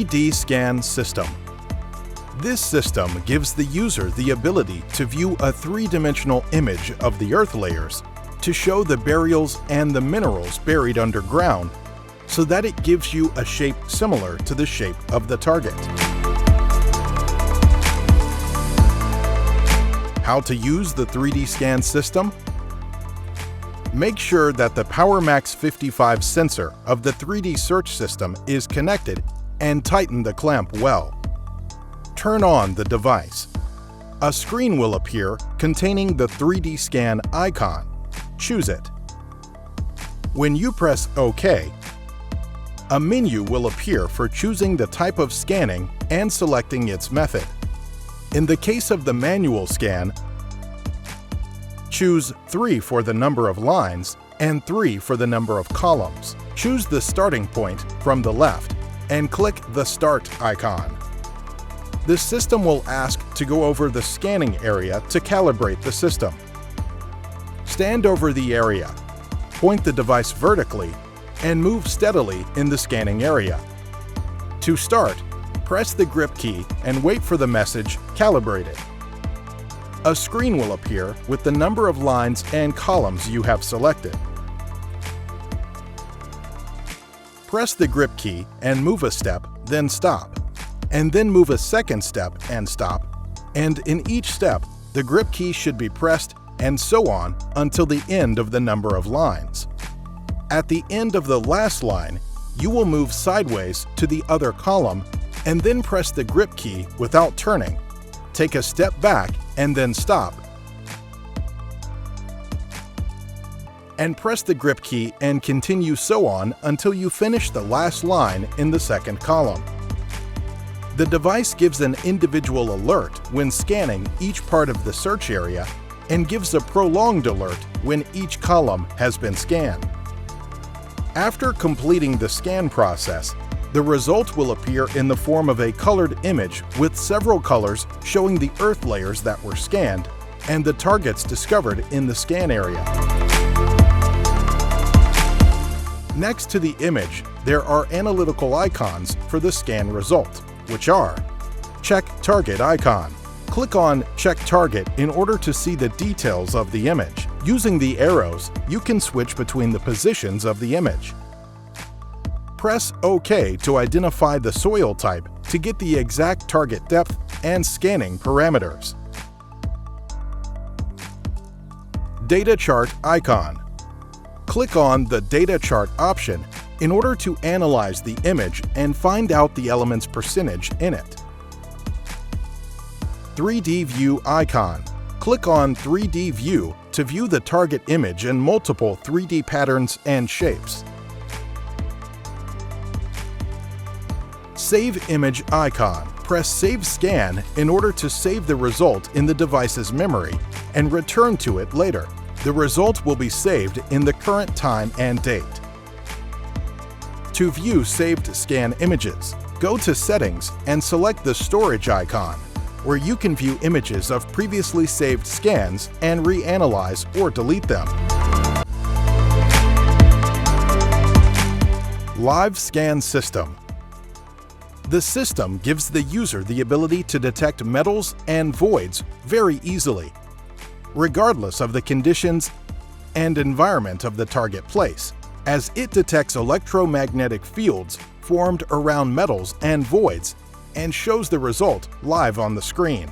3D Scan System. This system gives the user the ability to view a three-dimensional image of the Earth layers to show the burials and the minerals buried underground, so that it gives you a shape similar to the shape of the target. How to use the 3D Scan system? Make sure that the PowerMax 55 sensor of the 3D search system is connected and tighten the clamp well. Turn on the device. A screen will appear containing the 3D Scan icon. Choose it. When you press OK, a menu will appear for choosing the type of scanning and selecting its method. In the case of the manual scan, choose 3 for the number of lines and 3 for the number of columns. Choose the starting point from the left and click the Start icon. The system will ask to go over the scanning area to calibrate the system. Stand over the area, point the device vertically, and move steadily in the scanning area. To start, press the grip key and wait for the message "Calibrated." A screen will appear with the number of lines and columns you have selected. Press the grip key and move a step, then stop, and then move a second step and stop, and in each step, the grip key should be pressed, and so on until the end of the number of lines. At the end of the last line, you will move sideways to the other column and then press the grip key without turning. Take a step back and then stop. And press the grip key and continue so on until you finish the last line in the second column. The device gives an individual alert when scanning each part of the search area and gives a prolonged alert when each column has been scanned. After completing the scan process, the result will appear in the form of a colored image with several colors showing the Earth layers that were scanned and the targets discovered in the scan area. Next to the image, there are analytical icons for the scan result, which are Check Target icon. Click on Check Target in order to see the details of the image. Using the arrows, you can switch between the positions of the image. Press OK to identify the soil type to get the exact target depth and scanning parameters. Data Chart icon. Click on the Data Chart option in order to analyze the image and find out the element's percentage in it. 3D View icon. Click on 3D View to view the target image in multiple 3D patterns and shapes. Save Image icon. Press Save Scan in order to save the result in the device's memory and return to it later. The result will be saved in the current time and date. To view saved scan images, go to Settings and select the Storage icon, where you can view images of previously saved scans and reanalyze or delete them. Live Scan System. The system gives the user the ability to detect metals and voids very easily, regardless of the conditions and environment of the target place, as it detects electromagnetic fields formed around metals and voids and shows the result live on the screen.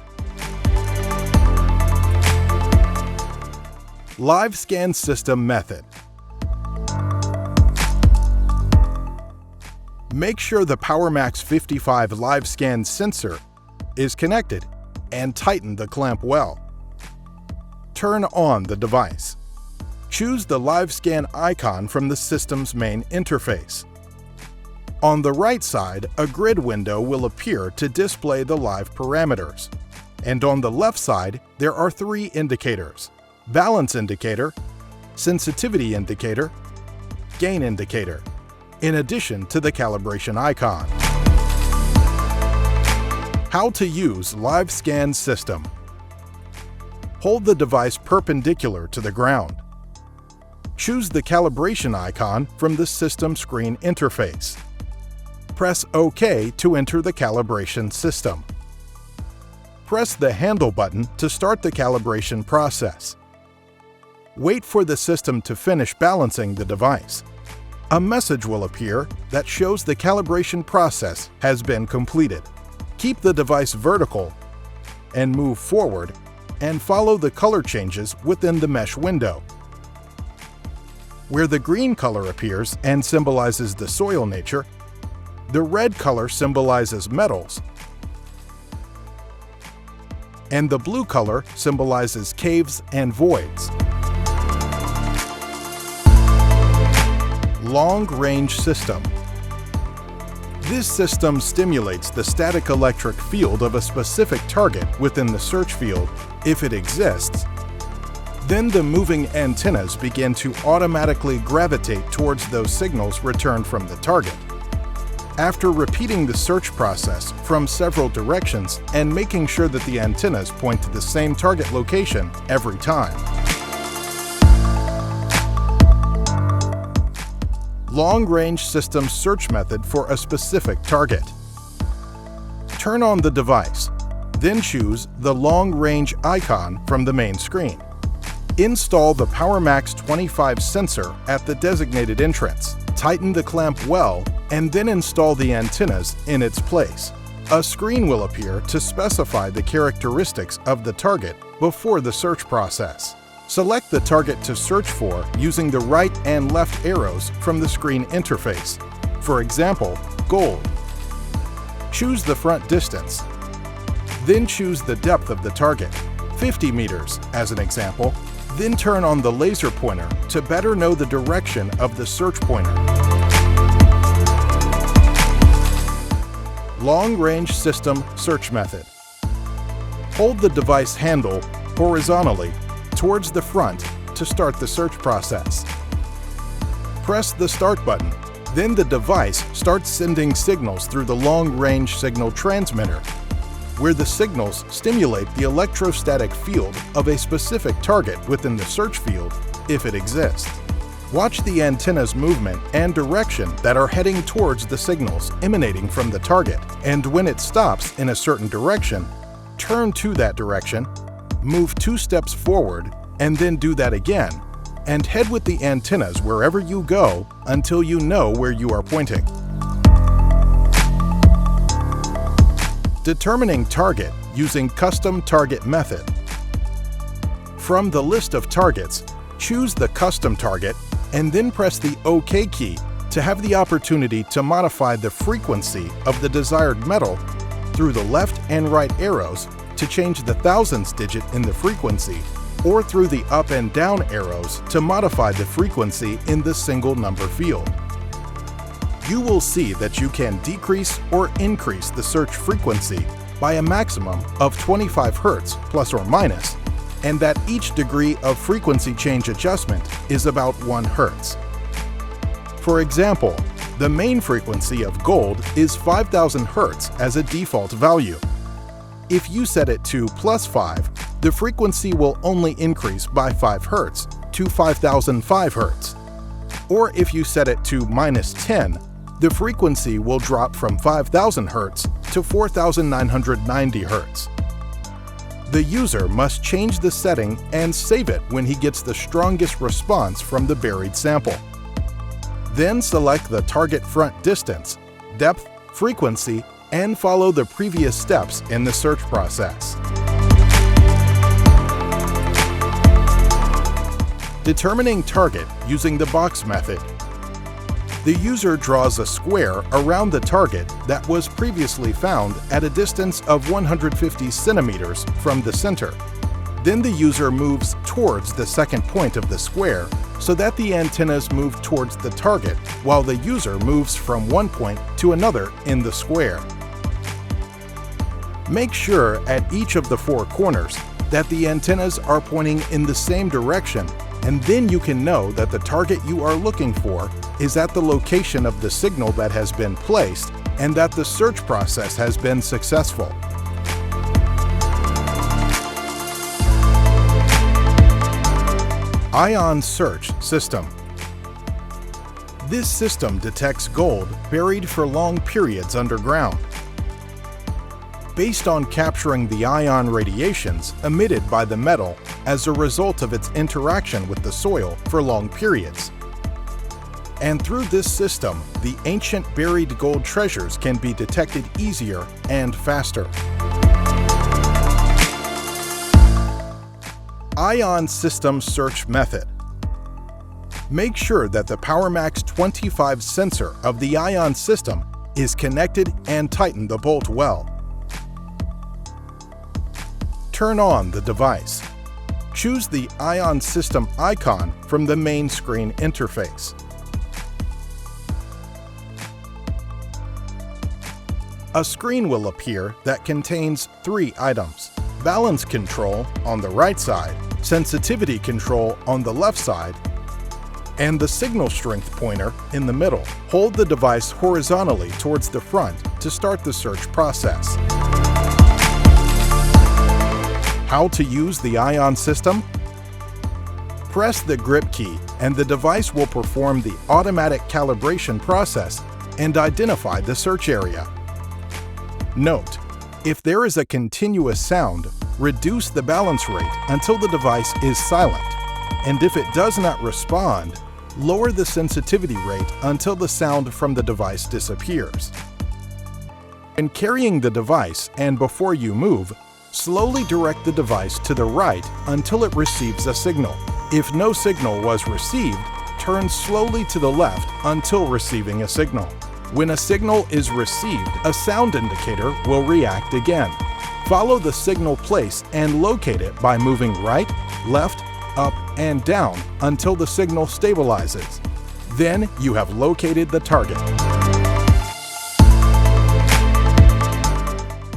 Live Scan System Method. Make sure the PowerMax 55 Live Scan sensor is connected and tighten the clamp well. Turn on the device. Choose the Live Scan icon from the system's main interface. On the right side, a grid window will appear to display the live parameters. And on the left side, there are 3 indicators: Balance Indicator, Sensitivity Indicator, Gain Indicator, in addition to the calibration icon. How to use Live Scan System. Hold the device perpendicular to the ground. Choose the calibration icon from the system screen interface. press OK to enter the calibration system. Press the handle button to start the calibration process. Wait for the system to finish balancing the device. A message will appear that shows the calibration process has been completed. Keep the device vertical and move forward and follow the color changes within the mesh window. Where the green color appears and symbolizes the soil nature, the red color symbolizes metals, and the blue color symbolizes caves and voids. Long-range system. This system stimulates the static electric field of a specific target within the search field, if it exists. Then the moving antennas begin to automatically gravitate towards those signals returned from the target. After repeating the search process from several directions and making sure that the antennas point to the same target location every time. Long-range system search method for a specific target. Turn on the device, then choose the long-range icon from the main screen. Install the PowerMax 25 sensor at the designated entrance. Tighten the clamp well, and then install the antennas in its place. A screen will appear to specify the characteristics of the target before the search process. Select the target to search for using the right and left arrows from the screen interface. For example, gold. Choose the front distance. Then choose the depth of the target, 50 meters as an example. Then turn on the laser pointer to better know the direction of the search pointer. Long-range system search method. Hold the device handle horizontally towards the front to start the search process. Press the Start button. Then the device starts sending signals through the long-range signal transmitter, where the signals stimulate the electrostatic field of a specific target within the search field, if it exists. Watch the antenna's movement and direction that are heading towards the signals emanating from the target, and when it stops in a certain direction, turn to that direction, move 2 steps forward, and then do that again, and head with the antennas wherever you go until you know where you are pointing. Determining target using custom target method. From the list of targets, choose the custom target and then press the OK key to have the opportunity to modify the frequency of the desired metal through the left and right arrows to change the thousands digit in the frequency, or through the up and down arrows to modify the frequency in the single number field. You will see that you can decrease or increase the search frequency by a maximum of 25 Hz plus or minus, and that each degree of frequency change adjustment is about 1 Hz. For example, the main frequency of gold is 5000 Hz as a default value. If you set it to +5, the frequency will only increase by 5 Hz to 5005 Hz. Or if you set it to -10, the frequency will drop from 5000 Hz to 4990 Hz. The user must change the setting and save it when he gets the strongest response from the buried sample. Then select the target front distance, depth, frequency, and follow the previous steps in the search process. Determining target using the box method. The user draws a square around the target that was previously found at a distance of 150 centimeters from the center. Then the user moves towards the second point of the square so that the antennas move towards the target while the user moves from one point to another in the square. Make sure at each of the 4 corners that the antennas are pointing in the same direction, and then you can know that the target you are looking for is at the location of the signal that has been placed and that the search process has been successful. Ion Search System. This system detects gold buried for long periods underground. Based on capturing the ion radiations emitted by the metal as a result of its interaction with the soil for long periods. And through this system, the ancient buried gold treasures can be detected easier and faster. Ion System Search Method. Make sure that the PowerMax 25 sensor of the ion system is connected and tighten the bolt well. Turn on the device. Choose the ion system icon from the main screen interface. A screen will appear that contains 3 items: balance control on the right side, sensitivity control on the left side, and the signal strength pointer in the middle. Hold the device horizontally towards the front to start the search process. How to use the ion system? Press the grip key and the device will perform the automatic calibration process and identify the search area. Note: if there is a continuous sound, reduce the balance rate until the device is silent, and if it does not respond, lower the sensitivity rate until the sound from the device disappears. When carrying the device and before you move, slowly direct the device to the right until it receives a signal. If no signal was received, turn slowly to the left until receiving a signal. When a signal is received, a sound indicator will react again. Follow the signal place and locate it by moving right, left, up, and down until the signal stabilizes. Then you have located the target.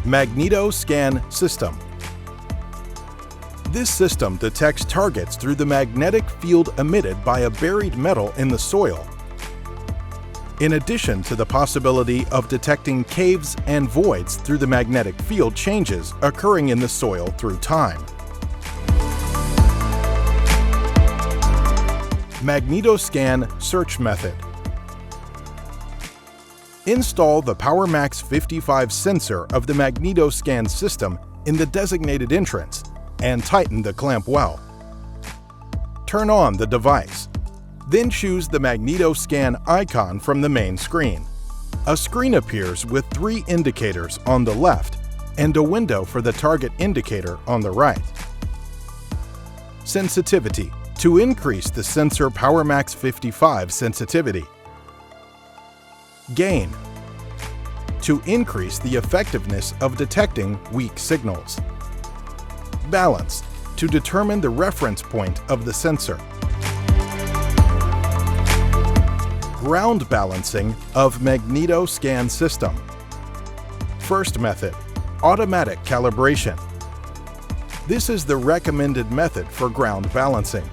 Magneto-Scan System. This system detects targets through the magnetic field emitted by a buried metal in the soil. In addition to the possibility of detecting caves and voids through the magnetic field changes occurring in the soil through time. Magneto-Scan Search Method. Install the PowerMax 55 sensor of the Magneto-Scan system in the designated entrance and tighten the clamp well. Turn on the device. Then choose the Magneto-Scan icon from the main screen. A screen appears with 3 indicators on the left and a window for the target indicator on the right. Sensitivity. To increase the sensor PowerMax 55 sensitivity. Gain. To increase the effectiveness of detecting weak signals. Balance. To determine the reference point of the sensor. Ground balancing of Magneto-Scan system. First method, automatic calibration. This is the recommended method for ground balancing.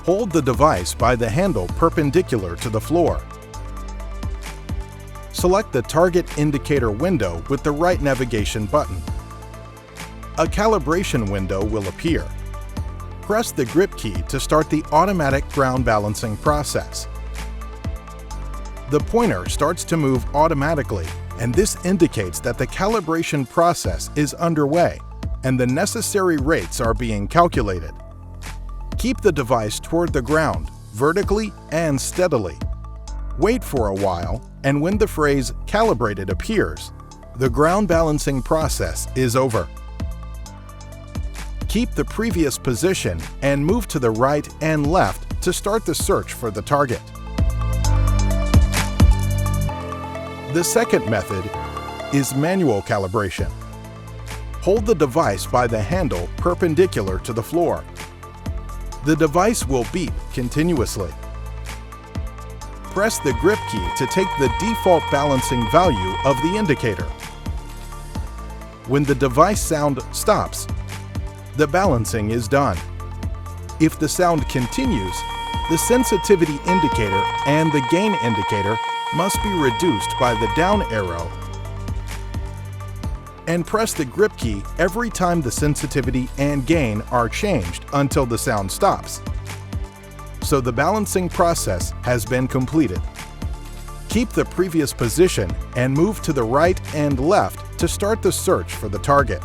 Hold the device by the handle perpendicular to the floor. Select the target indicator window with the right navigation button. A calibration window will appear. Press the grip key to start the automatic ground balancing process. The pointer starts to move automatically, and this indicates that the calibration process is underway and the necessary rates are being calculated. Keep the device toward the ground, vertically and steadily. Wait for a while, and when the phrase "calibrated" appears, the ground balancing process is over. Keep the previous position and move to the right and left to start the search for the target. The second method is manual calibration. Hold the device by the handle perpendicular to the floor. The device will beep continuously. Press the grip key to take the default balancing value of the indicator. When the device sound stops, the balancing is done. If the sound continues, the sensitivity indicator and the gain indicator must be reduced by the down arrow, and press the grip key every time the sensitivity and gain are changed until the sound stops. so the balancing process has been completed. Keep the previous position and move to the right and left to start the search for the target.